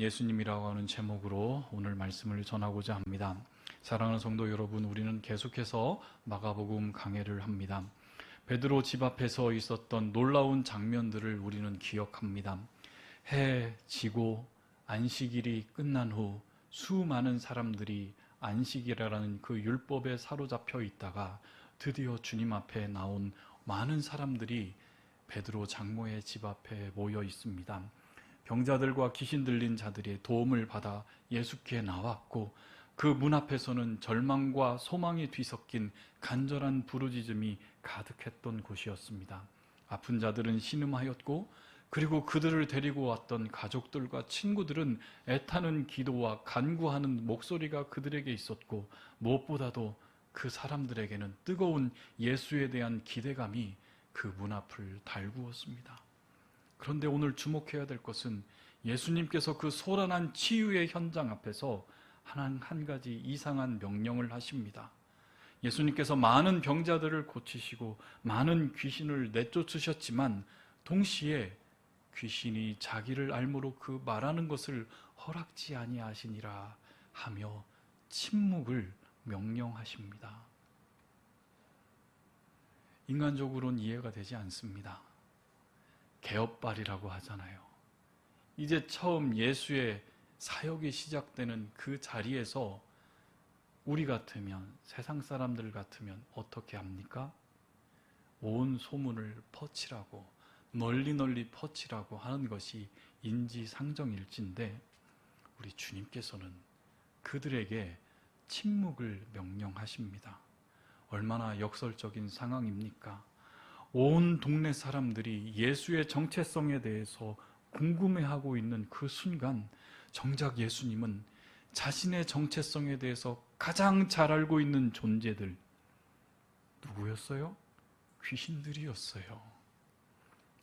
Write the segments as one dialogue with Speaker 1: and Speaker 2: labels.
Speaker 1: 예수님이라고 하는 제목으로 오늘 말씀을 전하고자 합니다. 사랑하는 성도 여러분, 우리는 계속해서 마가복음 강해를 합니다. 베드로 집 앞에서 있었던 놀라운 장면들을 우리는 기억합니다. 해 지고 안식일이 끝난 후 수많은 사람들이 안식일이라는 그 율법에 사로잡혀 있다가 드디어 주님 앞에 나온 많은 사람들이 베드로 장로의 집 앞에 모여 있습니다. 병자들과 귀신 들린 자들의 도움을 받아 예수께 나왔고, 그 문 앞에서는 절망과 소망이 뒤섞인 간절한 부르짖음이 가득했던 곳이었습니다. 아픈 자들은 신음하였고, 그리고 그들을 데리고 왔던 가족들과 친구들은 애타는 기도와 간구하는 목소리가 그들에게 있었고, 무엇보다도 그 사람들에게는 뜨거운 예수에 대한 기대감이 그 문 앞을 달구었습니다. 그런데 오늘 주목해야 될 것은 예수님께서 그 소란한 치유의 현장 앞에서 한 가지 이상한 명령을 하십니다. 예수님께서 많은 병자들을 고치시고 많은 귀신을 내쫓으셨지만 동시에 귀신이 자기를 알므로 그 말하는 것을 허락지 아니하시니라 하며 침묵을 명령하십니다. 인간적으로는 이해가 되지 않습니다. 개업발이라고 하잖아요. 이제 처음 예수의 사역이 시작되는 그 자리에서 우리 같으면, 세상 사람들 같으면 어떻게 합니까? 온 소문을 퍼치라고, 널리 퍼치라고 하는 것이 인지상정일진데, 우리 주님께서는 그들에게 침묵을 명령하십니다. 얼마나 역설적인 상황입니까? 온 동네 사람들이 예수의 정체성에 대해서 궁금해하고 있는 그 순간, 정작 예수님은 자신의 정체성에 대해서 가장 잘 알고 있는 존재들, 누구였어요? 귀신들이었어요.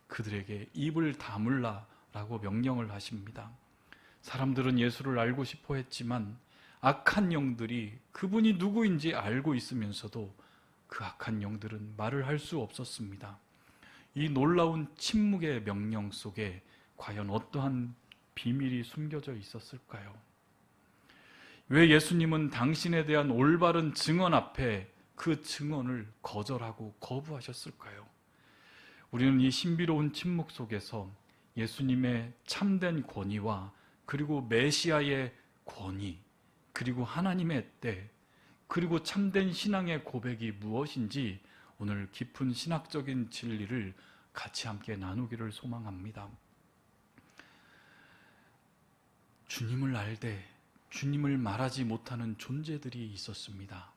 Speaker 1: 그들에게 입을 다물라라고 명령을 하십니다. 사람들은 예수를 알고 싶어 했지만 악한 영들이 그분이 누구인지 알고 있으면서도 그 악한 영들은 말을 할 수 없었습니다. 이 놀라운 침묵의 명령 속에 과연 어떠한 비밀이 숨겨져 있었을까요? 왜 예수님은 당신에 대한 올바른 증언 앞에 그 증언을 거절하고 거부하셨을까요? 우리는 이 신비로운 침묵 속에서 예수님의 참된 권위와 그리고 메시아의 권위, 그리고 하나님의 때, 그리고 참된 신앙의 고백이 무엇인지 오늘 깊은 신학적인 진리를 같이 함께 나누기를 소망합니다. 주님을 알되 주님을 말하지 못하는 존재들이 있었습니다.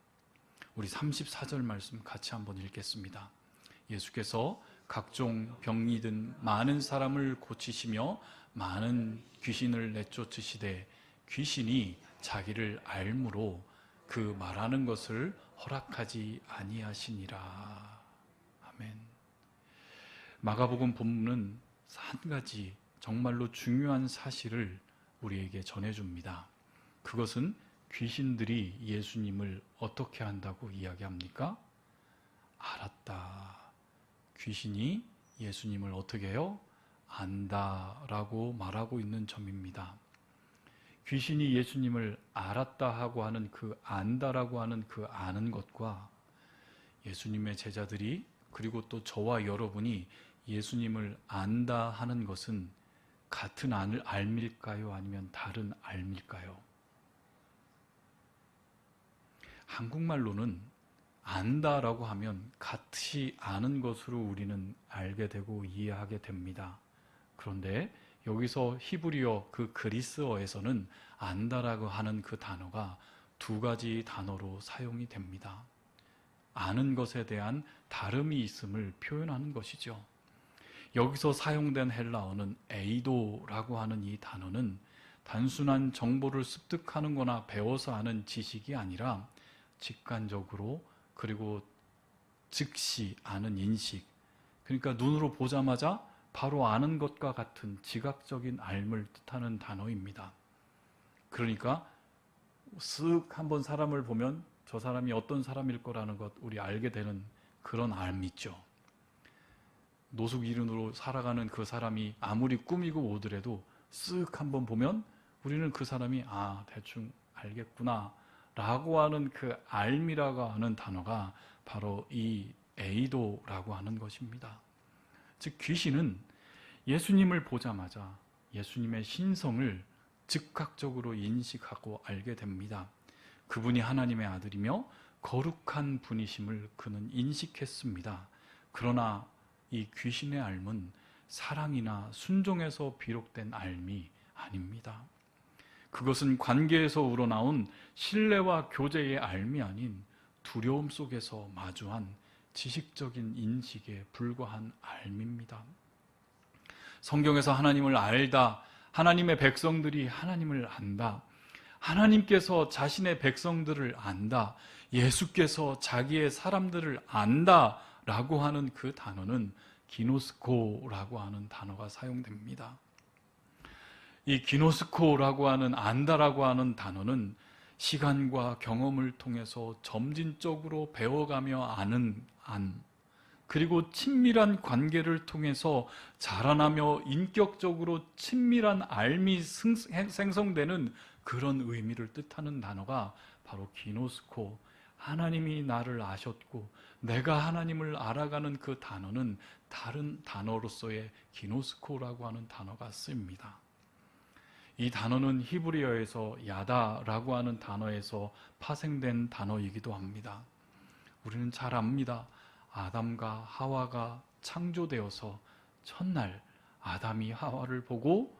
Speaker 1: 우리 34절 말씀 같이 한번 읽겠습니다. 예수께서 각종 병이 든 많은 사람을 고치시며 많은 귀신을 내쫓으시되 귀신이 자기를 알므로 그 말하는 것을 허락하지 아니하시니라. 아멘. 마가복음 본문은 한 가지 정말로 중요한 사실을 우리에게 전해줍니다. 그것은 귀신들이 예수님을 어떻게 한다고 이야기합니까? 알았다. 귀신이 예수님을 어떻게 해요? 안다라고 말하고 있는 점입니다. 귀신이 예수님을 알았다 하고 하는 그 안다라고 하는 그 아는 것과 예수님의 제자들이, 그리고 또 저와 여러분이 예수님을 안다 하는 것은 같은 알밀까요? 아니면 다른 알밀까요? 한국말로는 안다라고 하면 같이 아는 것으로 우리는 알게 되고 이해하게 됩니다. 그런데 여기서 히브리어 그 그리스어에서는 안다라고 하는 그 단어가 두 가지 단어로 사용이 됩니다. 아는 것에 대한 다름이 있음을 표현하는 것이죠. 여기서 사용된 헬라어는 에이도라고 하는 이 단어는 단순한 정보를 습득하는 거나 배워서 아는 지식이 아니라 직관적으로, 그리고 즉시 아는 인식, 그러니까 눈으로 보자마자 바로 아는 것과 같은 지각적인 알을 뜻하는 단어입니다. 그러니까 쓱 한번 사람을 보면 저 사람이 어떤 사람일 거라는 것 우리 알게 되는 그런 알 있죠. 노숙인으로 살아가는 그 사람이 아무리 꾸미고 오더라도 쓱 한번 보면 우리는 그 사람이 대충 알겠구나 라고 하는 그 알미라고 하는 단어가 바로 이 에이도라고 하는 것입니다. 즉 귀신은 예수님을 보자마자 예수님의 신성을 즉각적으로 인식하고 알게 됩니다. 그분이 하나님의 아들이며 거룩한 분이심을 그는 인식했습니다. 그러나 이 귀신의 알은 사랑이나 순종에서 비롯된 알미 아닙니다. 그것은 관계에서 우러나온 신뢰와 교제의 알미 아닌 두려움 속에서 마주한 지식적인 인식에 불과한 알미입니다. 성경에서 하나님을 알다, 하나님의 백성들이 하나님을 안다, 하나님께서 자신의 백성들을 안다, 예수께서 자기의 사람들을 안다 라고 하는 그 단어는 기노스코라고 하는 단어가 사용됩니다. 이 기노스코라고 하는 안다라고 하는 단어는 시간과 경험을 통해서 점진적으로 배워가며 아는 그리고 친밀한 관계를 통해서 자라나며 인격적으로 친밀한 알미 생성되는 그런 의미를 뜻하는 단어가 바로 기노스코, 하나님이 나를 아셨고 내가 하나님을 알아가는 그 단어는 다른 단어로서의 기노스코라고 하는 단어가 쓰입니다. 이 단어는 히브리어에서 야다라고 하는 단어에서 파생된 단어이기도 합니다. 우리는 잘 압니다. 아담과 하와가 창조되어서 첫날 아담이 하와를 보고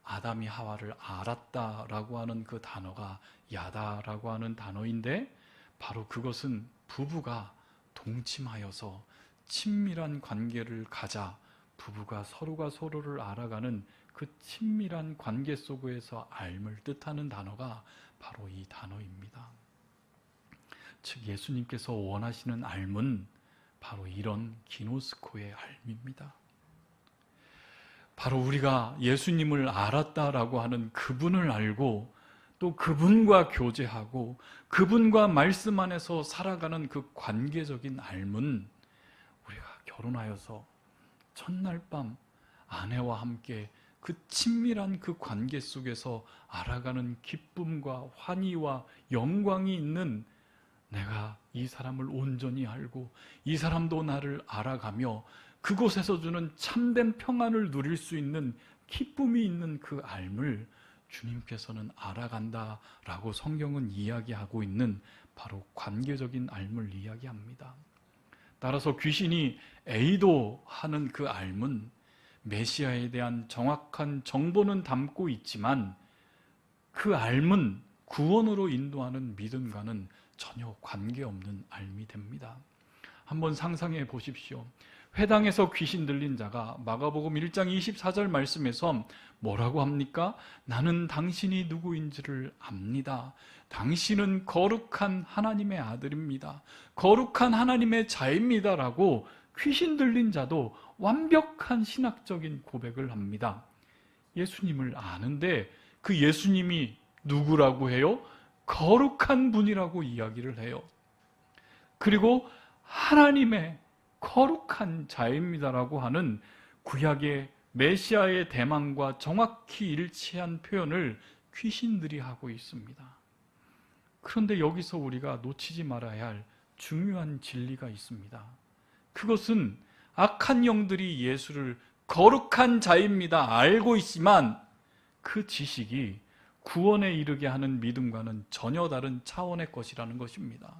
Speaker 1: 아담이 하와를 알았다라고 하는 그 단어가 야다라고 하는 단어인데 바로 그것은 부부가 동침하여서 친밀한 관계를 가자 부부가 서로가 서로를 알아가는 그 친밀한 관계 속에서 알을 뜻하는 단어가 바로 이 단어입니다. 즉 예수님께서 원하시는 알은 바로 이런 기노스코의 알입니다. 바로 우리가 예수님을 알았다라고 하는 그분을 알고 또 그분과 교제하고 그분과 말씀 안에서 살아가는 그 관계적인 알은 우리가 결혼하여서 첫날 밤 아내와 함께 그 친밀한 그 관계 속에서 알아가는 기쁨과 환희와 영광이 있는 내가 이 사람을 온전히 알고 이 사람도 나를 알아가며 그곳에서 주는 참된 평안을 누릴 수 있는 기쁨이 있는 그 알을 주님께서는 알아간다라고 성경은 이야기하고 있는 바로 관계적인 알을 이야기합니다. 따라서 귀신이 에이도 하는 그 알은 메시아에 대한 정확한 정보는 담고 있지만 그 알은 구원으로 인도하는 믿음과는 전혀 관계없는 알미 됩니다. 한번 상상해 보십시오. 회당에서 귀신 들린 자가 마가복음 1장 24절 말씀에서 뭐라고 합니까? 나는 당신이 누구인지를 압니다. 당신은 거룩한 하나님의 아들입니다. 거룩한 하나님의 자입니다. 라고 귀신 들린 자도 완벽한 신학적인 고백을 합니다. 예수님을 아는데 그 예수님이 누구라고 해요? 거룩한 분이라고 이야기를 해요. 그리고 하나님의 거룩한 자입니다라고 하는 구약의 메시아의 대망과 정확히 일치한 표현을 귀신들이 하고 있습니다. 그런데 여기서 우리가 놓치지 말아야 할 중요한 진리가 있습니다. 그것은 악한 영들이 예수를 거룩한 자입니다 알고 있지만 그 지식이 구원에 이르게 하는 믿음과는 전혀 다른 차원의 것이라는 것입니다.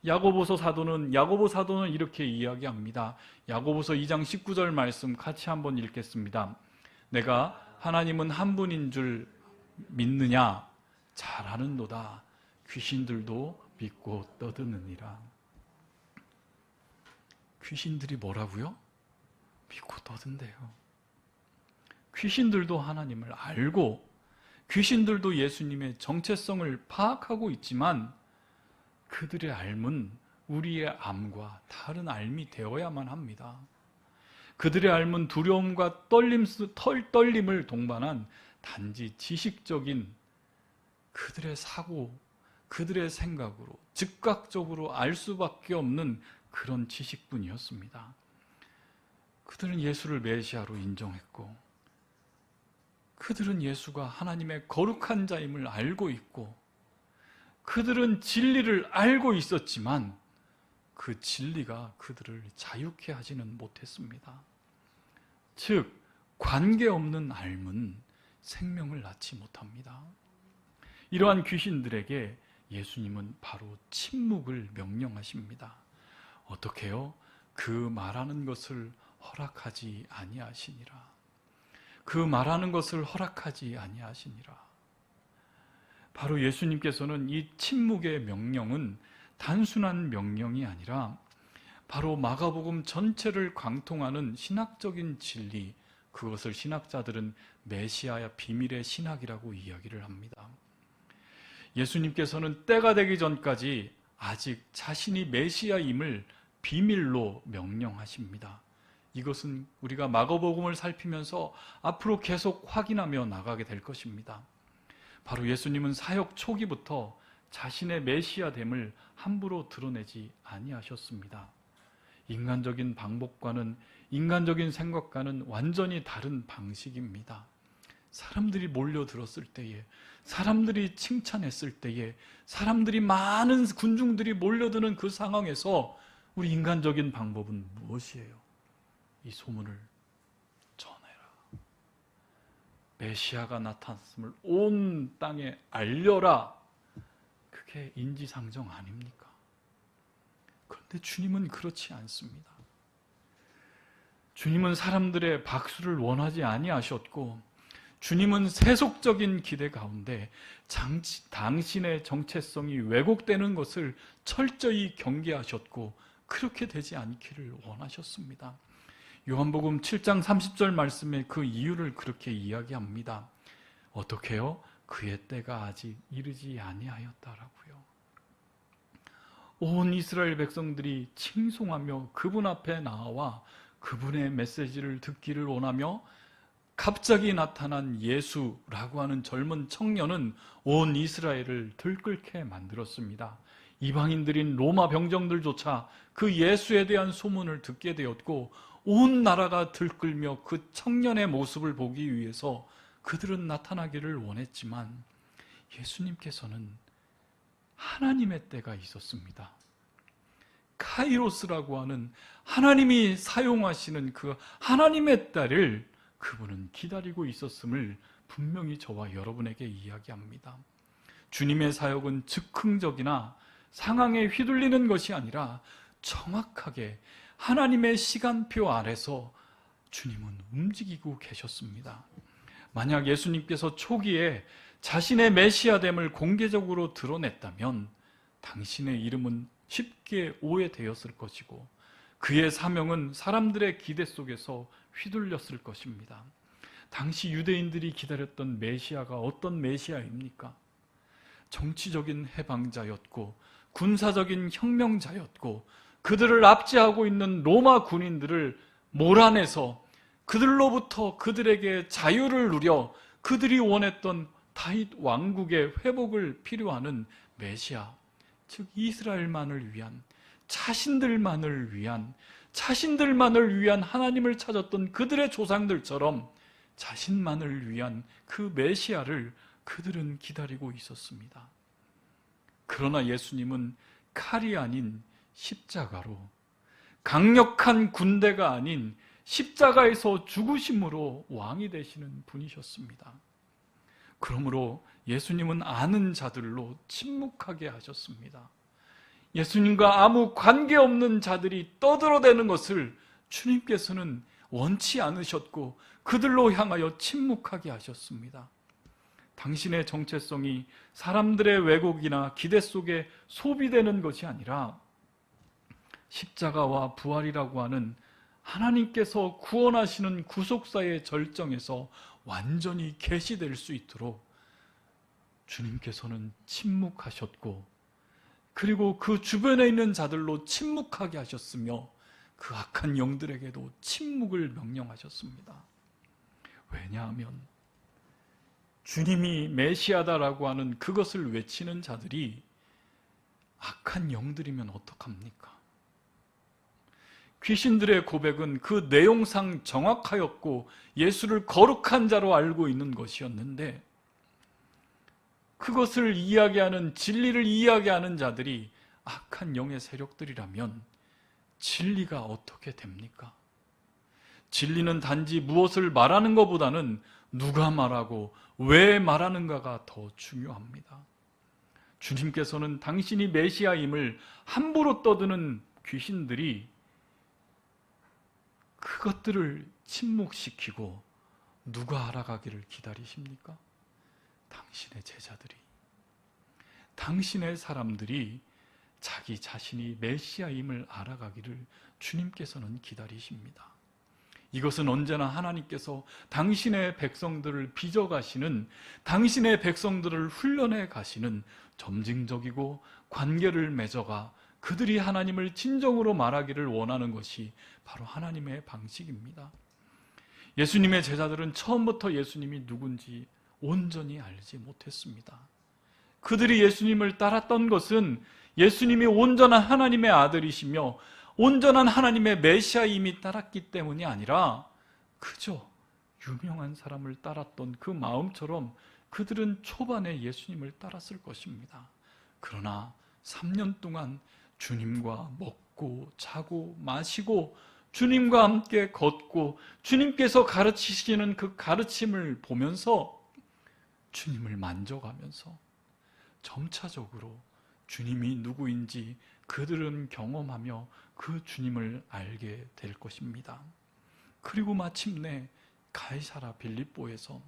Speaker 1: 야고보서 사도는 이렇게 이야기합니다. 야고보서 2장 19절 말씀 같이 한번 읽겠습니다. 내가 하나님은 한 분인 줄 믿느냐? 잘 아는도다. 귀신들도 믿고 떠드느니라. 귀신들이 뭐라고요? 믿고 떠든대요. 귀신들도 하나님을 알고 귀신들도 예수님의 정체성을 파악하고 있지만 그들의 알은 우리의 암과 다른 알미 되어야만 합니다. 그들의 알은 두려움과 떨림을 동반한 단지 지식적인 그들의 사고, 그들의 생각으로 즉각적으로 알 수밖에 없는 그런 지식뿐이었습니다. 그들은 예수를 메시아로 인정했고 그들은 예수가 하나님의 거룩한 자임을 알고 있고 그들은 진리를 알고 있었지만 그 진리가 그들을 자유케 하지는 못했습니다. 즉, 관계없는 알면 생명을 낳지 못합니다. 이러한 귀신들에게 예수님은 바로 침묵을 명령하십니다. 어떻게요? 그 말하는 것을 허락하지 아니하시니라. 그 말하는 것을 허락하지 아니하시니라. 바로 예수님께서는 이 침묵의 명령은 단순한 명령이 아니라 바로 마가복음 전체를 관통하는 신학적인 진리, 그것을 신학자들은 메시아의 비밀의 신학이라고 이야기를 합니다. 예수님께서는 때가 되기 전까지 아직 자신이 메시아임을 비밀로 명령하십니다. 이것은 우리가 마가복음을 살피면서 앞으로 계속 확인하며 나가게 될 것입니다. 바로 예수님은 사역 초기부터 자신의 메시아됨을 함부로 드러내지 아니하셨습니다. 인간적인 방법과는, 인간적인 생각과는 완전히 다른 방식입니다. 사람들이 몰려들었을 때에, 사람들이 칭찬했을 때에, 사람들이 많은 군중들이 몰려드는 그 상황에서 우리 인간적인 방법은 무엇이에요? 이 소문을 전해라. 메시아가 나타났음을 온 땅에 알려라. 그게 인지상정 아닙니까? 그런데 주님은 그렇지 않습니다. 주님은 사람들의 박수를 원하지 아니하셨고, 주님은 세속적인 기대 가운데 당신의 정체성이 왜곡되는 것을 철저히 경계하셨고, 그렇게 되지 않기를 원하셨습니다. 요한복음 7장 30절 말씀에 그 이유를 그렇게 이야기합니다. 어떻게요? 그의 때가 아직 이르지 아니하였다라고요. 온 이스라엘 백성들이 칭송하며 그분 앞에 나와 그분의 메시지를 듣기를 원하며 갑자기 나타난 예수라고 하는 젊은 청년은 온 이스라엘을 들끓게 만들었습니다. 이방인들인 로마 병정들조차 그 예수에 대한 소문을 듣게 되었고, 온 나라가 들끓며 그 청년의 모습을 보기 위해서 그들은 나타나기를 원했지만, 예수님께서는 하나님의 때가 있었습니다. 카이로스라고 하는 하나님이 사용하시는 그 하나님의 때를 그분은 기다리고 있었음을 분명히 저와 여러분에게 이야기합니다. 주님의 사역은 즉흥적이나 상황에 휘둘리는 것이 아니라 정확하게 하나님의 시간표 아래서 주님은 움직이고 계셨습니다. 만약 예수님께서 초기에 자신의 메시아됨을 공개적으로 드러냈다면 당신의 이름은 쉽게 오해되었을 것이고, 그의 사명은 사람들의 기대 속에서 휘둘렸을 것입니다. 당시 유대인들이 기다렸던 메시아가 어떤 메시아입니까? 정치적인 해방자였고 군사적인 혁명자였고, 그들을 압제하고 있는 로마 군인들을 몰아내서 그들로부터 그들에게 자유를 누려 그들이 원했던 다윗 왕국의 회복을 필요하는 메시아, 즉 이스라엘만을 위한, 자신들만을 위한 하나님을 찾았던 그들의 조상들처럼 자신만을 위한 그 메시아를 그들은 기다리고 있었습니다. 그러나 예수님은 칼이 아닌 십자가로, 강력한 군대가 아닌 십자가에서 죽으심으로 왕이 되시는 분이셨습니다. 그러므로 예수님은 아는 자들로 침묵하게 하셨습니다. 예수님과 아무 관계없는 자들이 떠들어대는 것을 주님께서는 원치 않으셨고 그들로 향하여 침묵하게 하셨습니다. 당신의 정체성이 사람들의 왜곡이나 기대 속에 소비되는 것이 아니라 십자가와 부활이라고 하는 하나님께서 구원하시는 구속사의 절정에서 완전히 계시될 수 있도록 주님께서는 침묵하셨고, 그리고 그 주변에 있는 자들로 침묵하게 하셨으며 그 악한 영들에게도 침묵을 명령하셨습니다. 왜냐하면 주님이 메시아다라고 하는 그것을 외치는 자들이 악한 영들이면 어떡합니까? 귀신들의 고백은 그 내용상 정확하였고 예수를 거룩한 자로 알고 있는 것이었는데, 그것을 이야기하는, 진리를 이야기하는 자들이 악한 영의 세력들이라면 진리가 어떻게 됩니까? 진리는 단지 무엇을 말하는 것보다는 누가 말하고 왜 말하는가가 더 중요합니다. 주님께서는 당신이 메시아임을 함부로 떠드는 귀신들이 그것들을 침묵시키고 누가 알아가기를 기다리십니까? 당신의 제자들이, 당신의 사람들이 자기 자신이 메시아임을 알아가기를 주님께서는 기다리십니다. 이것은 언제나 하나님께서 당신의 백성들을 빚어가시는, 당신의 백성들을 훈련해 가시는 점징적이고 관계를 맺어가 그들이 하나님을 진정으로 말하기를 원하는 것이 바로 하나님의 방식입니다. 예수님의 제자들은 처음부터 예수님이 누군지 온전히 알지 못했습니다. 그들이 예수님을 따랐던 것은 예수님이 온전한 하나님의 아들이시며 온전한 하나님의 메시아임이 따랐기 때문이 아니라 그저 유명한 사람을 따랐던 그 마음처럼 그들은 초반에 예수님을 따랐을 것입니다. 그러나 3년 동안 주님과 먹고 자고 마시고 주님과 함께 걷고 주님께서 가르치시는 그 가르침을 보면서 주님을 만져가면서 점차적으로 주님이 누구인지 그들은 경험하며 그 주님을 알게 될 것입니다. 그리고 마침내 가이사라 빌립보에서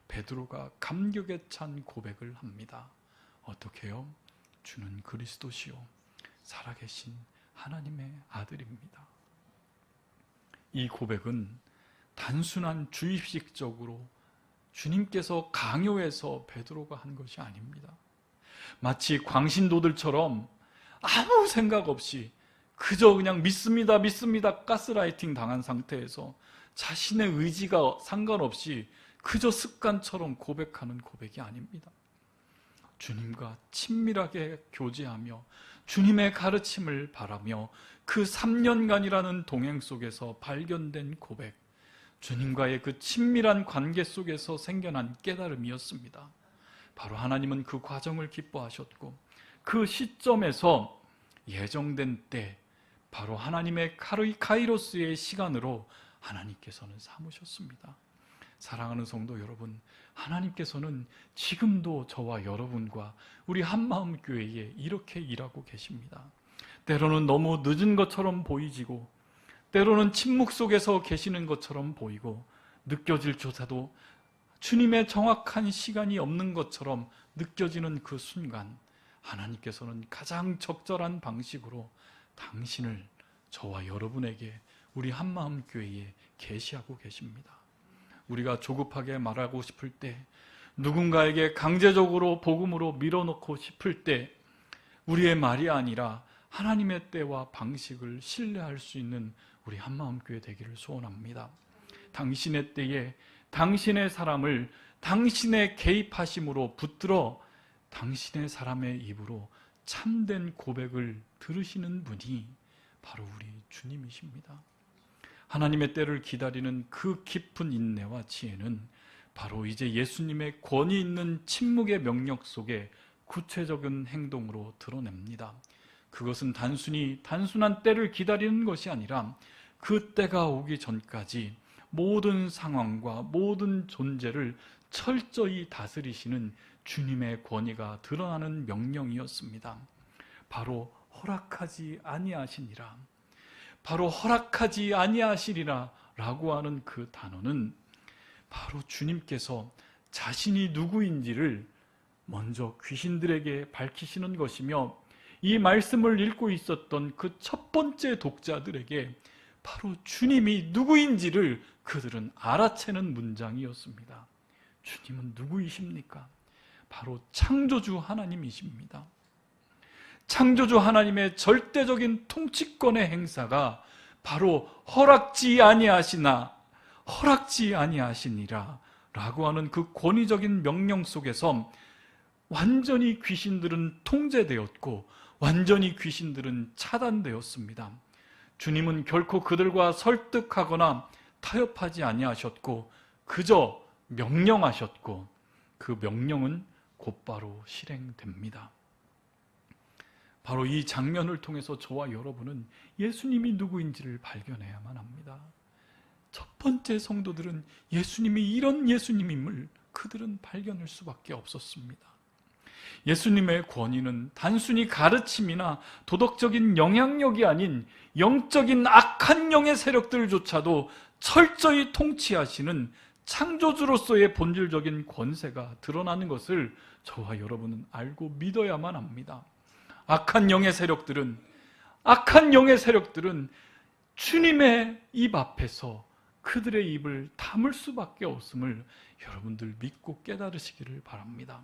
Speaker 1: 베드로가 감격에 찬 고백을 합니다. 어떻게 해요? 주는 그리스도시요 살아계신 하나님의 아들입니다. 이 고백은 단순한 주입식적으로 주님께서 강요해서 베드로가 한 것이 아닙니다. 마치 광신도들처럼 아무 생각 없이 그저 그냥 믿습니다, 믿습니다 가스라이팅 당한 상태에서 자신의 의지가 상관없이 그저 습관처럼 고백하는 고백이 아닙니다. 주님과 친밀하게 교제하며 주님의 가르침을 바라며 그 3년간이라는 동행 속에서 발견된 고백, 주님과의 그 친밀한 관계 속에서 생겨난 깨달음이었습니다. 바로 하나님은 그 과정을 기뻐하셨고 그 시점에서 예정된 때, 바로 하나님의 카이로스의 시간으로 하나님께서는 삼으셨습니다. 사랑하는 성도 여러분, 하나님께서는 지금도 저와 여러분과 우리 한마음 교회에 이렇게 일하고 계십니다. 때로는 너무 늦은 것처럼 보이지고 때로는 침묵 속에서 계시는 것처럼 보이고 느껴질 조차도 주님의 정확한 시간이 없는 것처럼 느껴지는 그 순간, 하나님께서는 가장 적절한 방식으로 당신을 저와 여러분에게 우리 한마음 교회에 계시하고 계십니다. 우리가 조급하게 말하고 싶을 때, 누군가에게 강제적으로 복음으로 밀어넣고 싶을 때 우리의 말이 아니라 하나님의 때와 방식을 신뢰할 수 있는 우리 한마음 교회 되기를 소원합니다. 당신의 때에 당신의 사람을 당신의 개입하심으로 붙들어 당신의 사람의 입으로 참된 고백을 들으시는 분이 바로 우리 주님이십니다. 하나님의 때를 기다리는 그 깊은 인내와 지혜는 바로 이제 예수님의 권위 있는 침묵의 명령 속에 구체적인 행동으로 드러냅니다. 그것은 단순한 때를 기다리는 것이 아니라 그 때가 오기 전까지 모든 상황과 모든 존재를 철저히 다스리시는 주님의 권위가 드러나는 명령이었습니다. 바로 허락하지 아니하시니라, 바로 허락하지 아니하시리라 라고 하는 그 단어는 바로 주님께서 자신이 누구인지를 먼저 귀신들에게 밝히시는 것이며, 이 말씀을 읽고 있었던 그 첫 번째 독자들에게 바로 주님이 누구인지를 그들은 알아채는 문장이었습니다. 주님은 누구이십니까? 바로 창조주 하나님이십니다. 창조주 하나님의 절대적인 통치권의 행사가 바로 허락지 아니하시니라 라고 하는 그 권위적인 명령 속에서 완전히 귀신들은 통제되었고 완전히 귀신들은 차단되었습니다. 주님은 결코 그들과 설득하거나 타협하지 아니하셨고 그저 명령하셨고 그 명령은 곧바로 실행됩니다. 바로 이 장면을 통해서 저와 여러분은 예수님이 누구인지를 발견해야만 합니다. 첫 번째 성도들은 예수님이 이런 예수님임을 그들은 발견할 수밖에 없었습니다. 예수님의 권위는 단순히 가르침이나 도덕적인 영향력이 아닌 영적인 악한 영의 세력들조차도 철저히 통치하시는 창조주로서의 본질적인 권세가 드러나는 것을 저와 여러분은 알고 믿어야만 합니다. 악한 영의 세력들은 주님의 입 앞에서 그들의 입을 다물 수밖에 없음을 여러분들 믿고 깨달으시기를 바랍니다.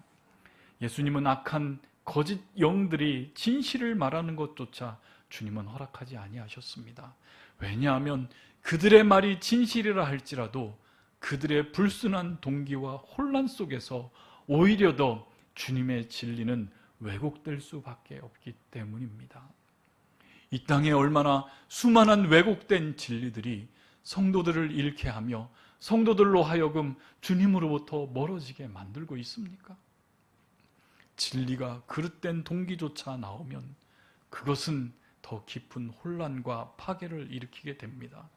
Speaker 1: 예수님은 악한 거짓 영들이 진실을 말하는 것조차 주님은 허락하지 아니하셨습니다. 왜냐하면 그들의 말이 진실이라 할지라도 그들의 불순한 동기와 혼란 속에서 오히려 더 주님의 진리는 왜곡될 수밖에 없기 때문입니다. 이 땅에 얼마나 수많은 왜곡된 진리들이 성도들을 잃게 하며 성도들로 하여금 주님으로부터 멀어지게 만들고 있습니까? 진리가 그릇된 동기조차 나오면 그것은 더 깊은 혼란과 파괴를 일으키게 됩니다.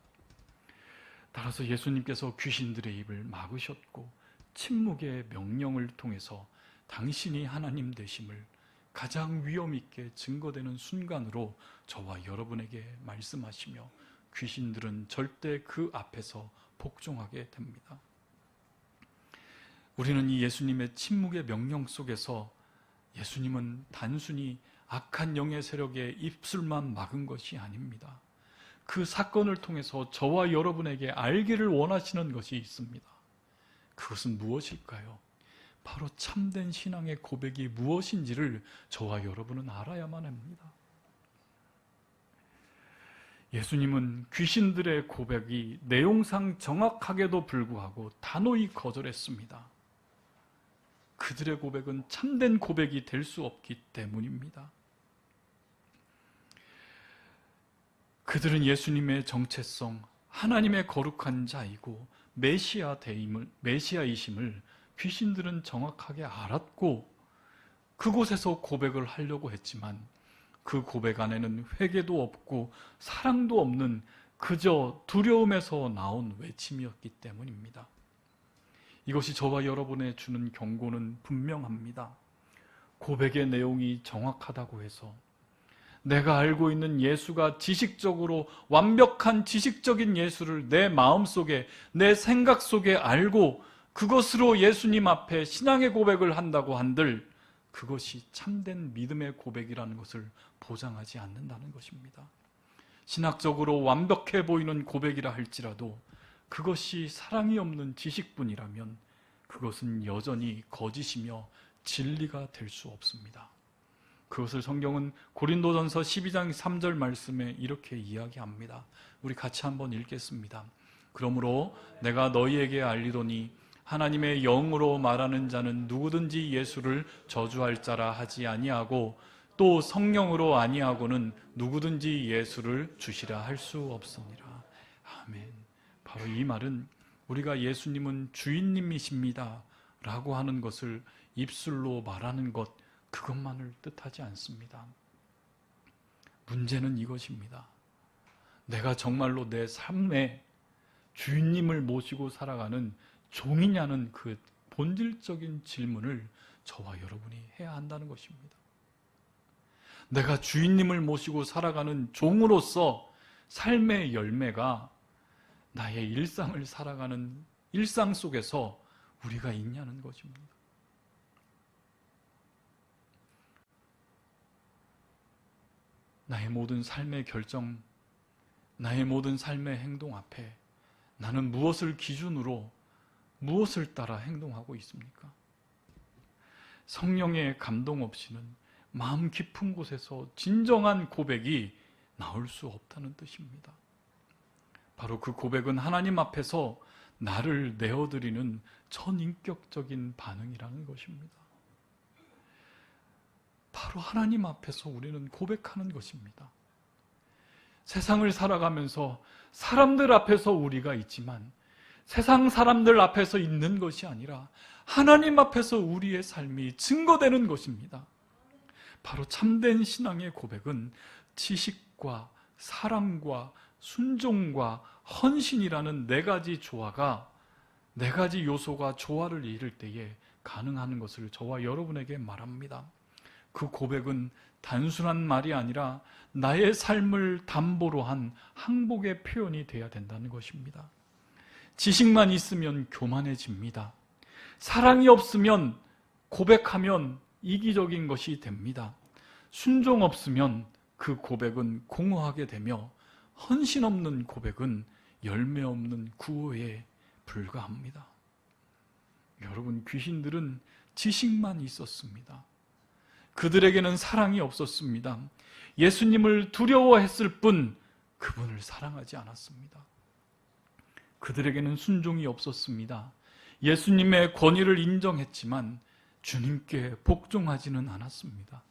Speaker 1: 따라서 예수님께서 귀신들의 입을 막으셨고 침묵의 명령을 통해서 당신이 하나님 되심을 가장 위험 있게 증거되는 순간으로 저와 여러분에게 말씀하시며 귀신들은 절대 그 앞에서 복종하게 됩니다. 우리는 이 예수님의 침묵의 명령 속에서 예수님은 단순히 악한 영의 세력의 입술만 막은 것이 아닙니다. 그 사건을 통해서 저와 여러분에게 알기를 원하시는 것이 있습니다. 그것은 무엇일까요? 바로 참된 신앙의 고백이 무엇인지를 저와 여러분은 알아야만 합니다. 예수님은 귀신들의 고백이 내용상 정확하게도 불구하고 단호히 거절했습니다. 그들의 고백은 참된 고백이 될 수 없기 때문입니다. 그들은 예수님의 정체성, 하나님의 거룩한 자이고 메시아이심을 귀신들은 정확하게 알았고 그곳에서 고백을 하려고 했지만 그 고백 안에는 회개도 없고 사랑도 없는 그저 두려움에서 나온 외침이었기 때문입니다. 이것이 저와 여러분의 주는 경고는 분명합니다. 고백의 내용이 정확하다고 해서 내가 알고 있는 예수가 지식적으로 완벽한 지식적인 예수를 내 마음속에, 내 생각 속에 알고 그것으로 예수님 앞에 신앙의 고백을 한다고 한들 그것이 참된 믿음의 고백이라는 것을 보장하지 않는다는 것입니다. 신학적으로 완벽해 보이는 고백이라 할지라도 그것이 사랑이 없는 지식뿐이라면 그것은 여전히 거짓이며 진리가 될 수 없습니다. 그것을 성경은 고린도전서 12장 3절 말씀에 이렇게 이야기합니다. 우리 같이 한번 읽겠습니다. 그러므로 내가 너희에게 알리노니 하나님의 영으로 말하는 자는 누구든지 예수를 저주할 자라 하지 아니하고 또 성령으로 아니하고는 누구든지 예수를 주시라 할 수 없습니다. 아멘. 바로 이 말은 우리가 예수님은 주인님이십니다 라고 하는 것을 입술로 말하는 것, 그것만을 뜻하지 않습니다. 문제는 이것입니다. 내가 정말로 내 삶에 주인님을 모시고 살아가는 종이냐는 그 본질적인 질문을 저와 여러분이 해야 한다는 것입니다. 내가 주인님을 모시고 살아가는 종으로서 삶의 열매가 나의 일상을 살아가는 일상 속에서 우리가 있냐는 것입니다. 나의 모든 삶의 결정, 나의 모든 삶의 행동 앞에 나는 무엇을 기준으로 무엇을 따라 행동하고 있습니까? 성령의 감동 없이는 마음 깊은 곳에서 진정한 고백이 나올 수 없다는 뜻입니다. 바로 그 고백은 하나님 앞에서 나를 내어드리는 전인격적인 반응이라는 것입니다. 바로 하나님 앞에서 우리는 고백하는 것입니다. 세상을 살아가면서 사람들 앞에서 우리가 있지만 세상 사람들 앞에서 있는 것이 아니라 하나님 앞에서 우리의 삶이 증거되는 것입니다. 바로 참된 신앙의 고백은 지식과 사랑과 순종과 헌신이라는 네 가지 조화가, 네 가지 요소가 조화를 이룰 때에 가능한 것을 저와 여러분에게 말합니다. 그 고백은 단순한 말이 아니라 나의 삶을 담보로 한 항복의 표현이 되어야 된다는 것입니다. 지식만 있으면 교만해집니다. 사랑이 없으면 고백하면 이기적인 것이 됩니다. 순종 없으면 그 고백은 공허하게 되며 헌신 없는 고백은 열매 없는 구호에 불과합니다. 여러분, 귀신들은 지식만 있었습니다. 그들에게는 사랑이 없었습니다. 예수님을 두려워했을 뿐 그분을 사랑하지 않았습니다. 그들에게는 순종이 없었습니다. 예수님의 권위를 인정했지만 주님께 복종하지는 않았습니다.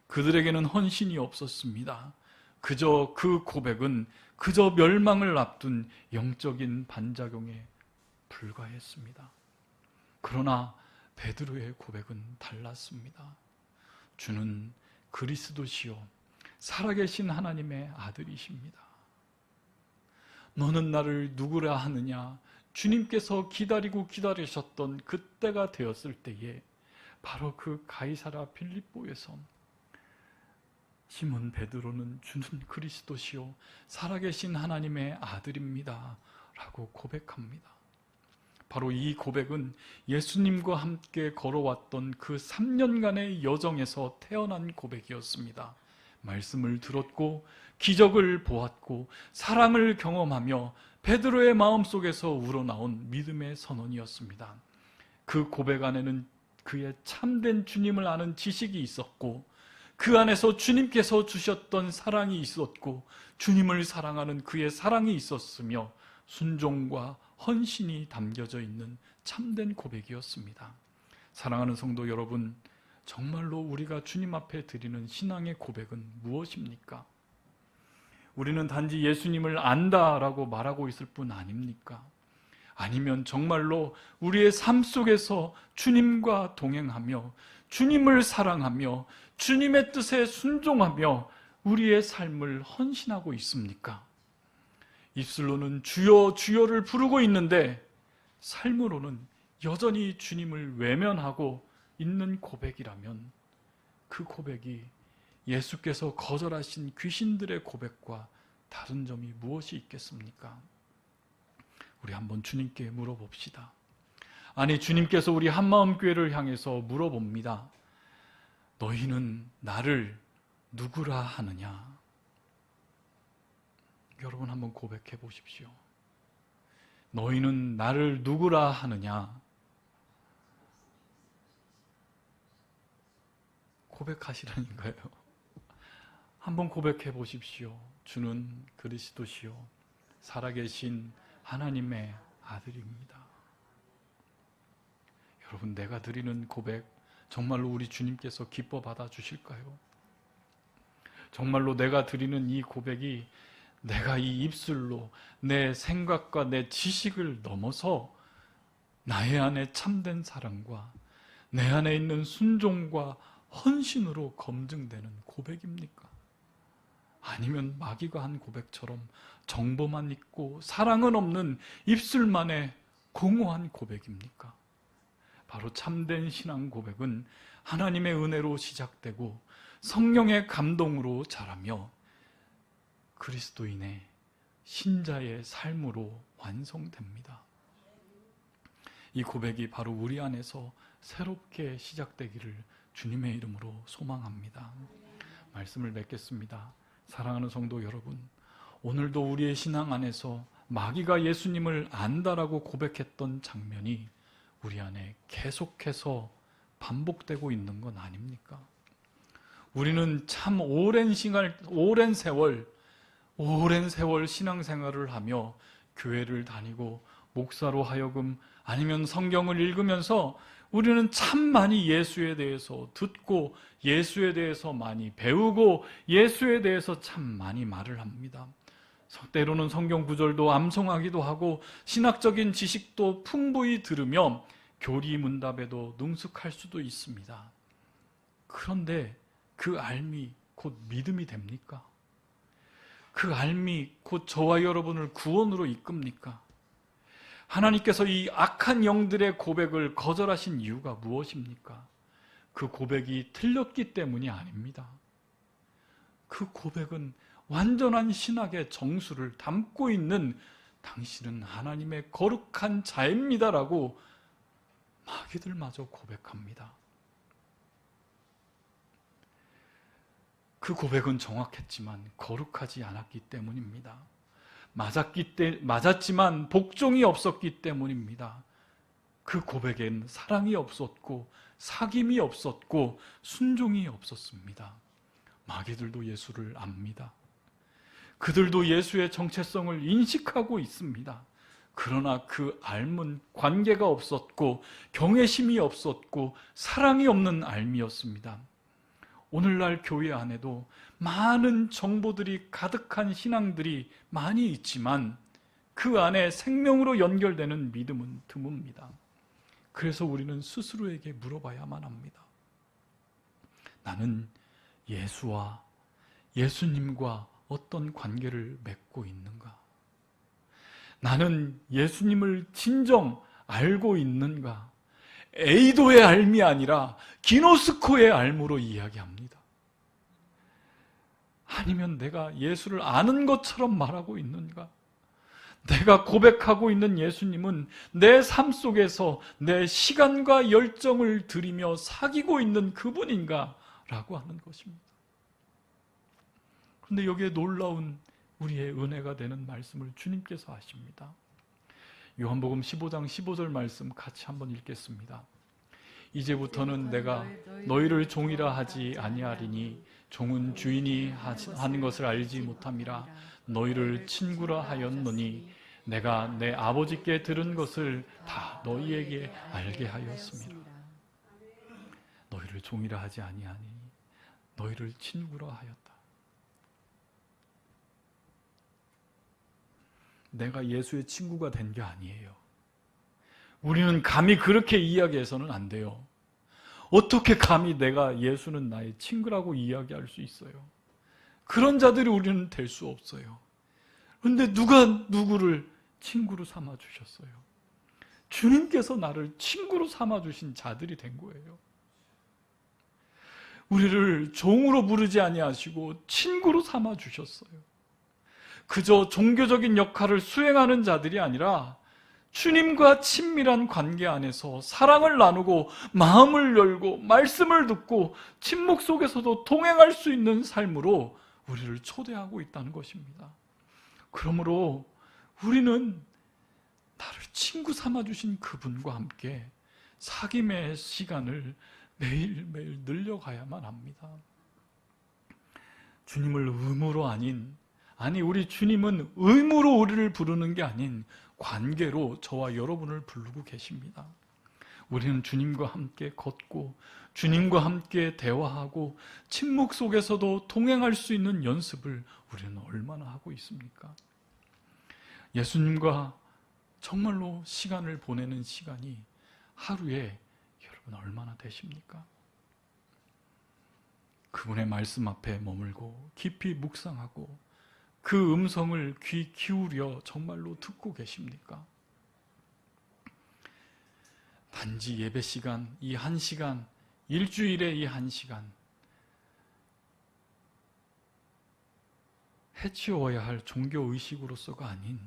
Speaker 1: 그들에게는 헌신이 없었습니다. 그저 그 고백은 그저 멸망을 앞둔 영적인 반작용에 불과했습니다. 그러나 베드로의 고백은 달랐습니다. 주는 그리스도시요 살아계신 하나님의 아들이십니다. 너는 나를 누구라 하느냐? 주님께서 기다리셨던 그때가 되었을 때에 바로 그 가이사랴 빌립보에서 시몬 베드로는 주는 그리스도시요 살아계신 하나님의 아들입니다 라고 고백합니다. 바로 이 고백은 예수님과 함께 걸어왔던 그 3년간의 여정에서 태어난 고백이었습니다. 말씀을 들었고 기적을 보았고 사랑을 경험하며 베드로의 마음속에서 우러나온 믿음의 선언이었습니다. 그 고백 안에는 그의 참된 주님을 아는 지식이 있었고 그 안에서 주님께서 주셨던 사랑이 있었고 주님을 사랑하는 그의 사랑이 있었으며 순종과 헌신이 담겨져 있는 참된 고백이었습니다. 사랑하는 성도 여러분, 정말로 우리가 주님 앞에 드리는 신앙의 고백은 무엇입니까? 우리는 단지 예수님을 안다라고 말하고 있을 뿐 아닙니까? 아니면 정말로 우리의 삶 속에서 주님과 동행하며 주님을 사랑하며 주님의 뜻에 순종하며 우리의 삶을 헌신하고 있습니까? 입술로는 주여 주여를 부르고 있는데 삶으로는 여전히 주님을 외면하고 있는 고백이라면 그 고백이 예수께서 거절하신 귀신들의 고백과 다른 점이 무엇이 있겠습니까? 우리 한번 주님께 물어봅시다. 아니, 주님께서 우리 한마음교회를 향해서 물어봅니다. 너희는 나를 누구라 하느냐? 여러분 한번 고백해 보십시오. 너희는 나를 누구라 하느냐? 고백하시라는 거예요. 한번 고백해 보십시오. 주는 그리스도시요 살아계신 하나님의 아들입니다. 여러분, 내가 드리는 고백 정말로 우리 주님께서 기뻐 받아 주실까요? 정말로 내가 드리는 이 고백이 내가 이 입술로 내 생각과 내 지식을 넘어서 나의 안에 참된 사랑과 내 안에 있는 순종과 헌신으로 검증되는 고백입니까? 아니면 마귀가 한 고백처럼 정보만 있고 사랑은 없는 입술만의 공허한 고백입니까? 바로 참된 신앙 고백은 하나님의 은혜로 시작되고 성령의 감동으로 자라며 그리스도인의 신자의 삶으로 완성됩니다. 이 고백이 바로 우리 안에서 새롭게 시작되기를 주님의 이름으로 소망합니다. 말씀을 맺겠습니다. 사랑하는 성도 여러분, 오늘도 우리의 신앙 안에서 마귀가 예수님을 안다라고 고백했던 장면이 우리 안에 계속해서 반복되고 있는 건 아닙니까? 우리는 참 오랜 세월 신앙생활을 하며 교회를 다니고 목사로 하여금 아니면 성경을 읽으면서 우리는 참 많이 예수에 대해서 듣고 예수에 대해서 많이 배우고 예수에 대해서 참 많이 말을 합니다. 때로는 성경 구절도 암송하기도 하고 신학적인 지식도 풍부히 들으며 교리문답에도 능숙할 수도 있습니다. 그런데 그 알미 곧 믿음이 됩니까? 그 알미 곧 저와 여러분을 구원으로 이끕니까? 하나님께서 이 악한 영들의 고백을 거절하신 이유가 무엇입니까? 그 고백이 틀렸기 때문이 아닙니다. 그 고백은 완전한 신학의 정수를 담고 있는 당신은 하나님의 거룩한 자입니다라고 마귀들마저 고백합니다. 그 고백은 정확했지만 거룩하지 않았기 때문입니다. 맞았지만 복종이 없었기 때문입니다. 그 고백엔 사랑이 없었고 사귐이 없었고 순종이 없었습니다. 마귀들도 예수를 압니다. 그들도 예수의 정체성을 인식하고 있습니다. 그러나 그 알문 관계가 없었고 경외심이 없었고 사랑이 없는 알미였습니다. 오늘날 교회 안에도 많은 정보들이 가득한 신앙들이 많이 있지만 그 안에 생명으로 연결되는 믿음은 드뭅니다. 그래서 우리는 스스로에게 물어봐야만 합니다. 나는 예수와 예수님과 어떤 관계를 맺고 있는가? 나는 예수님을 진정 알고 있는가? 에이도의 알미 아니라 기노스코의 알무로 이야기합니다. 아니면 내가 예수를 아는 것처럼 말하고 있는가? 내가 고백하고 있는 예수님은 내 삶 속에서 내 시간과 열정을 들이며 사귀고 있는 그분인가? 라고 하는 것입니다. 그런데 여기에 놀라운 우리의 은혜가 되는 말씀을 주님께서 하십니다. 요한복음 15장 15절 말씀 같이 한번 읽겠습니다. 이제부터는 내가 너희를 종이라 하지 아니하리니 종은 주인이 하는 것을 알지 못함이라 너희를 친구라 하였노니 내가 내 아버지께 들은 것을 다 너희에게 알게 하였습니다. 너희를 종이라 하지 아니하니 너희를 친구라 하였다. 내가 예수의 친구가 된 게 아니에요. 우리는 감히 그렇게 이야기해서는 안 돼요. 어떻게 감히 내가 예수는 나의 친구라고 이야기할 수 있어요? 그런 자들이 우리는 될 수 없어요. 그런데 누가 누구를 친구로 삼아주셨어요? 주님께서 나를 친구로 삼아주신 자들이 된 거예요. 우리를 종으로 부르지 아니하시고 친구로 삼아주셨어요. 그저 종교적인 역할을 수행하는 자들이 아니라 주님과 친밀한 관계 안에서 사랑을 나누고 마음을 열고 말씀을 듣고 침묵 속에서도 동행할 수 있는 삶으로 우리를 초대하고 있다는 것입니다. 그러므로 우리는 나를 친구 삼아주신 그분과 함께 사귐의 시간을 매일매일 늘려가야만 합니다. 주님을 의무로 아니 우리 주님은 의무로 우리를 부르는 게 아닌 관계로 저와 여러분을 부르고 계십니다. 우리는 주님과 함께 걷고 주님과 함께 대화하고 침묵 속에서도 동행할 수 있는 연습을 우리는 얼마나 하고 있습니까? 예수님과 정말로 시간을 보내는 시간이 하루에 여러분 얼마나 되십니까? 그분의 말씀 앞에 머물고 깊이 묵상하고 그 음성을 귀 기울여 정말로 듣고 계십니까? 단지 예배 시간, 이 한 시간, 일주일에 이 한 시간 해치워야 할 종교의식으로서가 아닌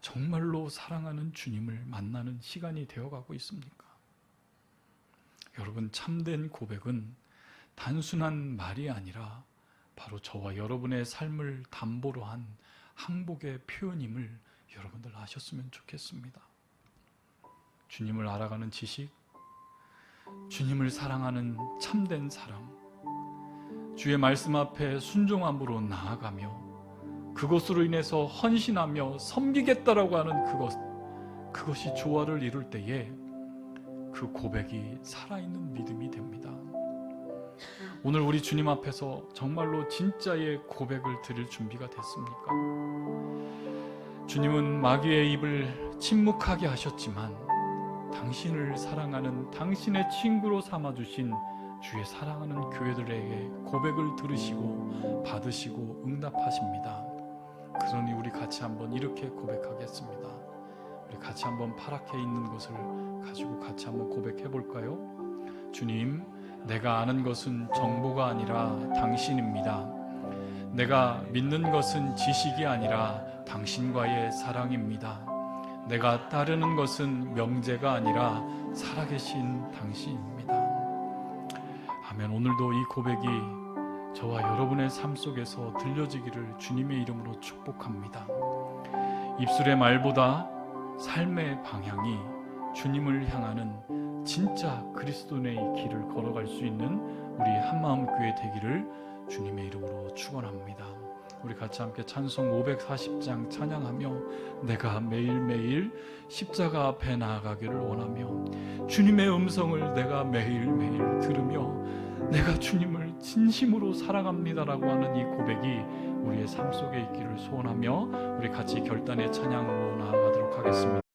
Speaker 1: 정말로 사랑하는 주님을 만나는 시간이 되어가고 있습니까? 여러분, 참된 고백은 단순한 말이 아니라 바로 저와 여러분의 삶을 담보로 한 항복의 표현임을 여러분들 아셨으면 좋겠습니다. 주님을 알아가는 지식, 주님을 사랑하는 참된 사랑, 주의 말씀 앞에 순종함으로 나아가며 그것으로 인해서 헌신하며 섬기겠다라고 하는 그것이 조화를 이룰 때에 그 고백이 살아있는 믿음이 됩니다. 오늘 우리 주님 앞에서 정말로 진짜의 고백을 드릴 준비가 됐습니까? 주님은 마귀의 입을 침묵하게 하셨지만 당신을 사랑하는 당신의 친구로 삼아주신 주의 사랑하는 교회들에게 고백을 들으시고 받으시고 응답하십니다. 그러니 우리 같이 한번 이렇게 고백하겠습니다. 우리 같이 한번 파랗게 있는 것을 가지고 같이 한번 고백해 볼까요? 주님, 내가 아는 것은 정보가 아니라 당신입니다. 내가 믿는 것은 지식이 아니라 당신과의 사랑입니다. 내가 따르는 것은 명제가 아니라 살아계신 당신입니다. 아멘. 오늘도 이 고백이 저와 여러분의 삶 속에서 들려지기를 주님의 이름으로 축복합니다. 입술의 말보다 삶의 방향이 주님을 향하는 진짜 그리스도인의 길을 걸어갈 수 있는 우리 한마음 교회 되기를 주님의 이름으로 축원합니다. 우리 같이 함께 찬송 540장 찬양하며 내가 매일매일 십자가 앞에 나아가기를 원하며 주님의 음성을 내가 매일매일 들으며 내가 주님을 진심으로 사랑합니다라고 하는 이 고백이 우리의 삶 속에 있기를 소원하며 우리 같이 결단의 찬양으로 나아가도록 하겠습니다.